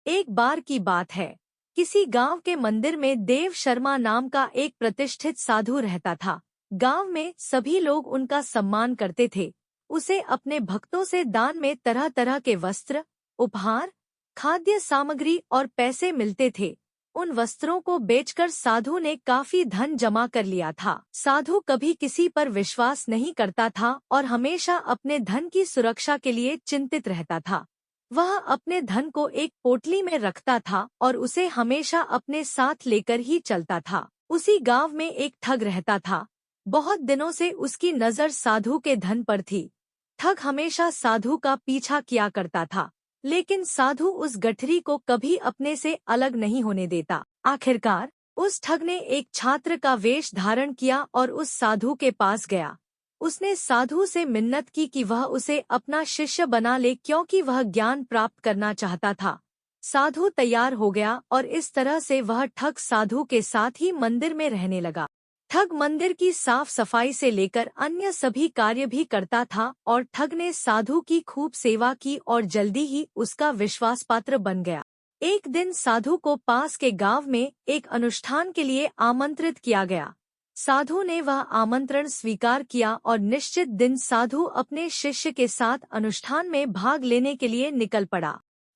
एक बार की बात है, किसी गांव के मंदिर में देव शर्मा नाम का एक प्रतिष्ठित साधु रहता था। गांव में सभी लोग उनका सम्मान करते थे। उसे अपने भक्तों से दान में तरह तरह के वस्त्र, उपहार, खाद्य सामग्री और पैसे मिलते थे। उन वस्त्रों को बेचकर साधु ने काफी धन जमा कर लिया था। साधु कभी किसी पर विश्वास नहीं करता था और हमेशा अपने धन की सुरक्षा के लिए चिंतित रहता था। वह अपने धन को एक पोटली में रखता था और उसे हमेशा अपने साथ लेकर ही चलता था। उसी गांव में एक ठग रहता था। बहुत दिनों से उसकी नजर साधु के धन पर थी। ठग हमेशा साधु का पीछा किया करता था, लेकिन साधु उस गठरी को कभी अपने से अलग नहीं होने देता। आखिरकार उस ठग ने एक छात्र का वेश धारण किया और उस साधु के पास गया। उसने साधु से मिन्नत की कि वह उसे अपना शिष्य बना ले, क्योंकि वह ज्ञान प्राप्त करना चाहता था। साधु तैयार हो गया और इस तरह से वह ठग साधु के साथ ही मंदिर में रहने लगा। ठग मंदिर की साफ सफाई से लेकर अन्य सभी कार्य भी करता था और ठग ने साधु की खूब सेवा की और जल्दी ही उसका विश्वास पात्र बन गया। एक दिन साधु को पास के गांव में एक अनुष्ठान के लिए आमंत्रित किया गया। साधु ने वह आमंत्रण स्वीकार किया और निश्चित दिन साधु अपने शिष्य के साथ अनुष्ठान में भाग लेने के लिए निकल पड़ा।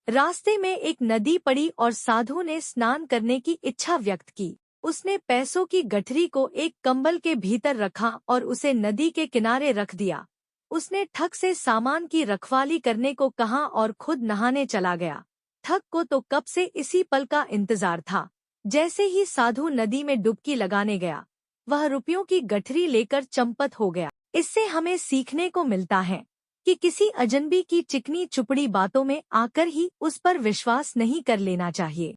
रास्ते में एक नदी पड़ी और साधु ने स्नान करने की इच्छा व्यक्त की। उसने पैसों की गठरी को एक कंबल के भीतर रखा और उसे नदी के किनारे रख दिया। उसने ठग से सामान की रखवाली करने को कहा और खुद नहाने चला गया। ठग को तो कब से इसी पल का इंतजार था। जैसे ही साधु नदी में डुबकी लगाने गया, वह रुपयों की गठरी लेकर चंपत हो गया। इससे हमें सीखने को मिलता है कि किसी अजनबी की चिकनी चुपड़ी बातों में आकर ही उस पर विश्वास नहीं कर लेना चाहिए।